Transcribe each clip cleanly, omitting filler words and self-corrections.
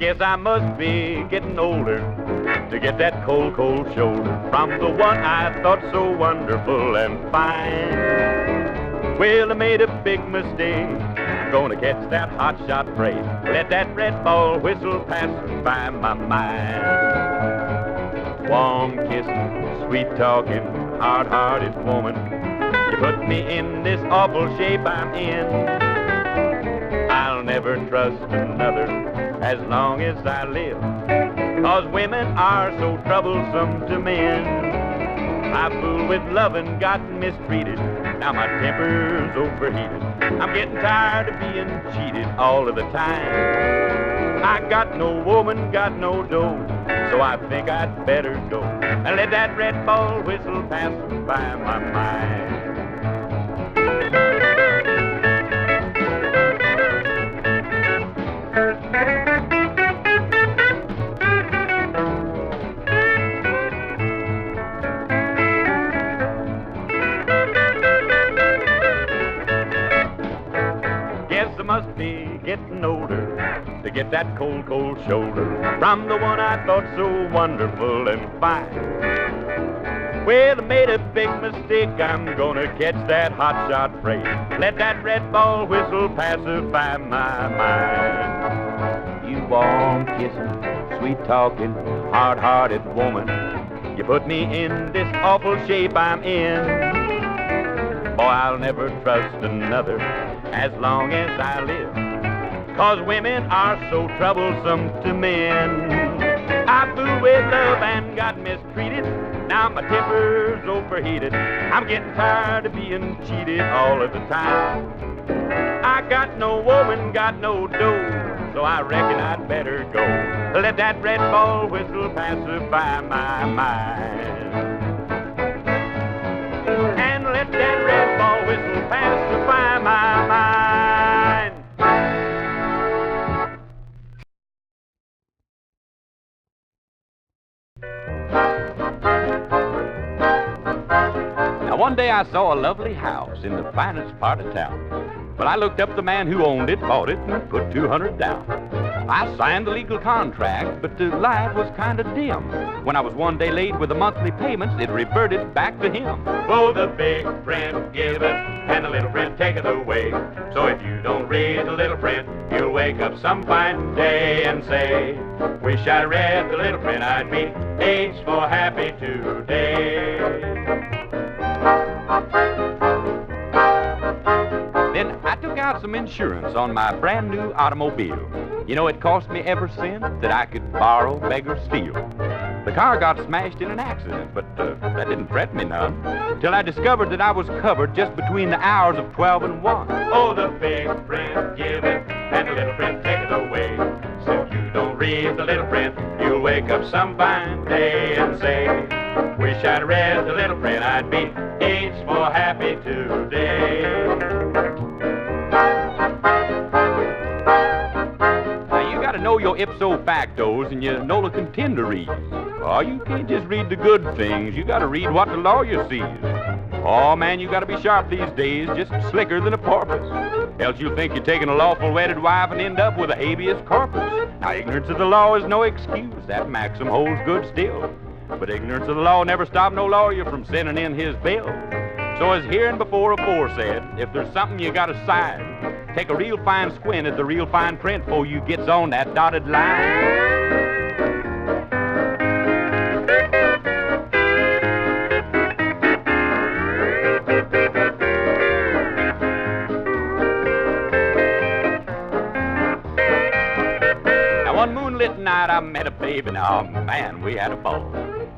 guess I must be getting older to get that cold, cold shoulder from the one I thought so wonderful and fine. Well, I made a big mistake. I'm gonna catch that hot shot freight. Let that red ball whistle pass by my mind. Warm kissing, sweet talking, hard-hearted woman. You put me in this awful shape I'm in. I'll never trust another as long as I live, 'cause women are so troublesome to men. I fooled with love and got mistreated. Now my temper's overheated. I'm getting tired of being cheated all of the time. I got no woman, got no dough, so I think I'd better go and let that red ball whistle pass by my mind. Guess I must be getting older to get that cold, cold shoulder from the one I thought so wonderful and fine. Well, I made a big mistake. I'm gonna catch that hot shot freight. Let that red ball whistle pacify my mind. You warm kissing, sweet talking, hard-hearted woman. You put me in this awful shape I'm in. Boy, I'll never trust another as long as I live, 'cause women are so troublesome to men. I fooled with love and got mistreated. Now my temper's overheated. I'm getting tired of being cheated all of the time. I got no woman, got no dough, so I reckon I'd better go. Let that red ball whistle pacify my mind. And let that red ball whistle pacify my mind. Now one day I saw a lovely house in the finest part of town. But I looked up the man who owned it, bought it, and put $200 down. I signed the legal contract, but the light was kind of dim. When I was one day late with the monthly payments, it reverted back to him. Oh, the big print giveth, and the little print taketh away. So if you don't read the little print, you'll wake up some fine day and say, wish I read the little print, I'd be H for happy today. Then I took out some insurance on my brand new automobile. You know, it cost me every cent that I could borrow, beg, or steal. The car got smashed in an accident, but that didn't fret me none, till I discovered that I was covered just between the hours of 12 and 1. Oh, the big print giveth, and the little print taketh away. So if you don't read the little print, you'll wake up some fine day and say, wish I'd read the little print, I'd be H for happy today. Now you gotta know your ipso factos and your nola contenderies. Oh, you can't just read the good things, you gotta read what the lawyer sees. Oh man, you gotta be sharp these days, just slicker than a porpoise. Else you'll think you're taking a lawful wedded wife and end up with a habeas corpus. Now ignorance of the law is no excuse, that maxim holds good still. But ignorance of the law never stopped no lawyer from sending in his bill. So as hereinbefore aforesaid, if there's something you gotta sign, take a real fine squint at the real fine print before you gets on that dotted line. Now one moonlit night I met a baby, now man, we had a ball.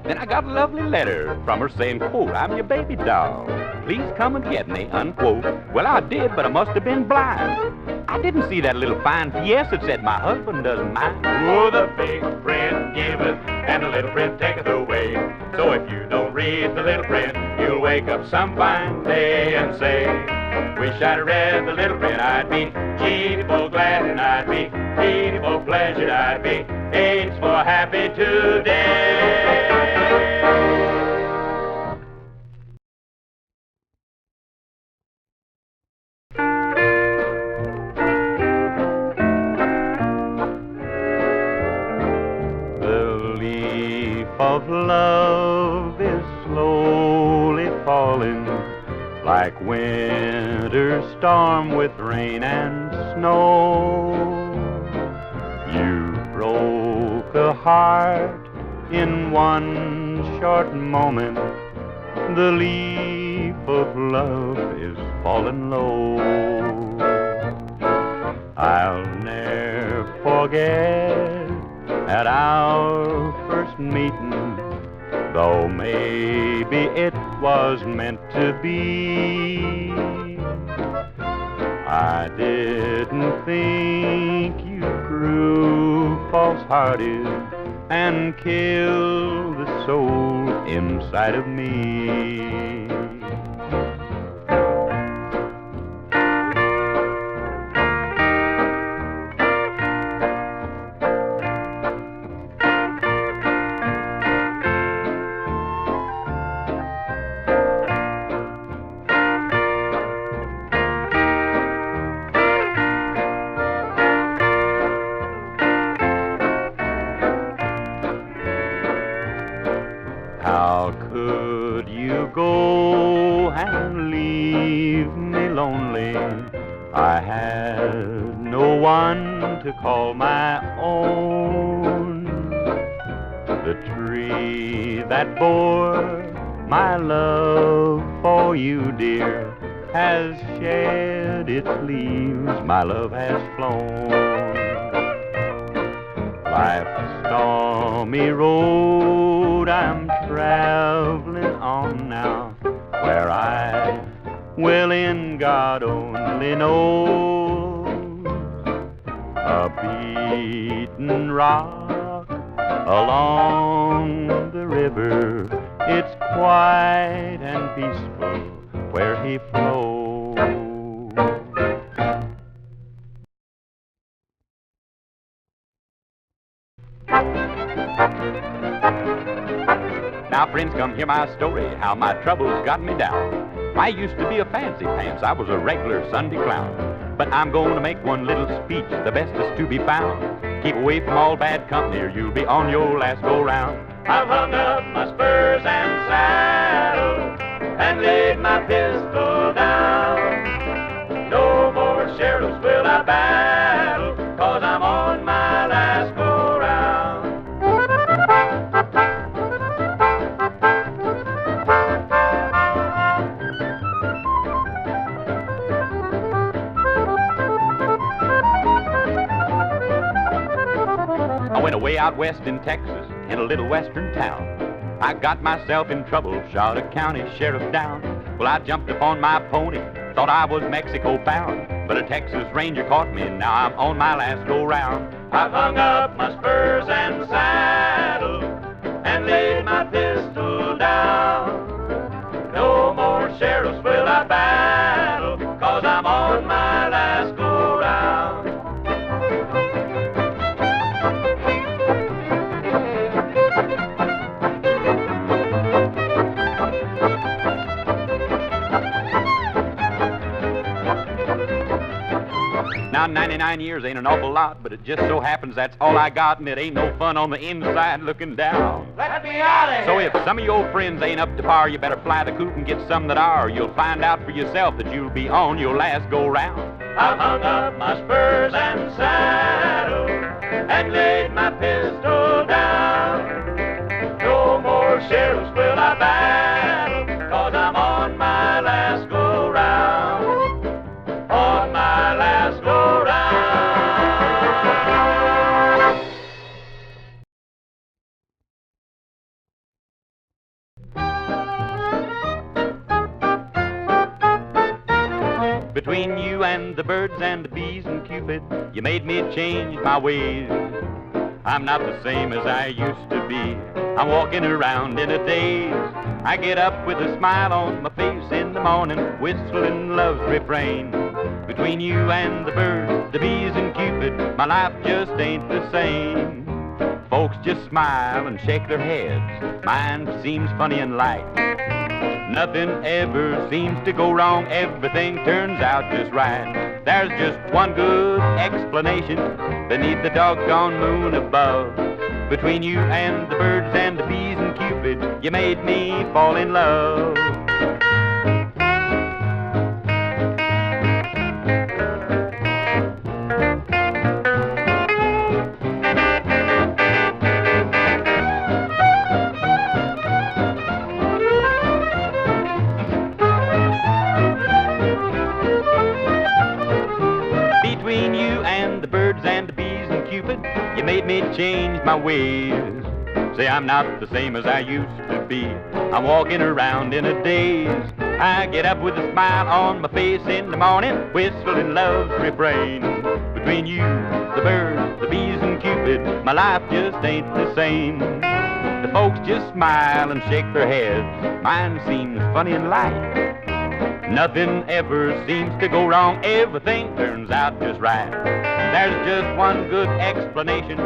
Then I got a lovely letter from her saying, quote, I'm your baby doll. Please come and get me, unquote. Well, I did, but I must have been blind. I didn't see that little fine P.S. that said my husband doesn't mind. Oh, the big print giveth, and the little print taketh away. So if you don't read the little print, you'll wake up some fine day and say, wish I'd read the little print, I'd be cheerful, glad, and I'd be peaceful, pleasured, I'd be H for happy today. leaf of love is slowly falling, like winter storm with rain and snow. You broke a heart in one short moment. The leaf of love is falling low. I'll never forget at our first meeting, though maybe it was meant to be. I didn't think you grew false-hearted and kill the soul inside of me. How could you go and leave me lonely? I had no one to call my own. The tree that bore my love for you, dear, has shed its leaves, my love has flown. Life's stormy road I'm traveling on now, where I will in God only knows. A beaten rock along the river, it's quiet and peaceful where he flows. Now, friends, come hear my story, how my troubles got me down. I used to be a fancy pants, I was a regular Sunday clown. But I'm going to make one little speech, the best is to be found. Keep away from all bad company, or you'll be on your last go-round. I've hung up my spurs and saddle and laid my pistol down. No more sheriffs will I battle, 'cause I'm on my last go-round. I went away out west in Texas, in a little western town. I got myself in trouble, shot a county sheriff down. Well, I jumped upon my pony, thought I was Mexico bound. But a Texas Ranger caught me, and now I'm on my last go-round. I've hung up my spurs and saddle and laid my pistol down. No more sheriffs will I battle, 'cause I'm on my last go-round. Now, 99 years ain't an awful lot, but it just so happens that's all I got, and it ain't no fun on the inside looking down. Let me out of here! So if some of your friends ain't up to par, you better fly the coop and get some that are. You'll find out for yourself that you'll be on your last go-round. I've hung up my spurs and saddle and laid my pistol down. No more sheriffs will I battle, 'cause I'm on my last go-round. On my last go-round. Between you and the birds and the bees and Cupid, you made me change my ways. I'm not the same as I used to be. I'm walking around in a daze. I get up with a smile on my face in the morning, whistling love's refrain. Between you and the birds, the bees and Cupid, my life just ain't the same. Folks just smile and shake their heads. Mine seems funny and light. Nothing ever seems to go wrong. Everything turns out just right. There's just one good explanation beneath the doggone moon above. Between you and the birds and the bees and Cupid, you made me fall in love. Between you and the birds and the bees and Cupid, you made me change my ways. Say I'm not the same as I used to be. I'm walking around in a daze. I get up with a smile on my face in the morning, whistling love's refrain. Between you, the birds, the bees and Cupid, my life just ain't the same. The folks just smile and shake their heads. Mine seems funny and light. Nothing ever seems to go wrong. Everything turns out just right. There's just one good explanation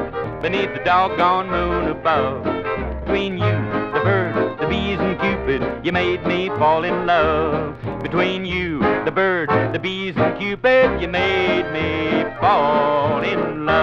beneath the doggone moon above. Between you, the birds, the bees and Cupid, you made me fall in love. Between you, the birds, the bees and Cupid, you made me fall in love.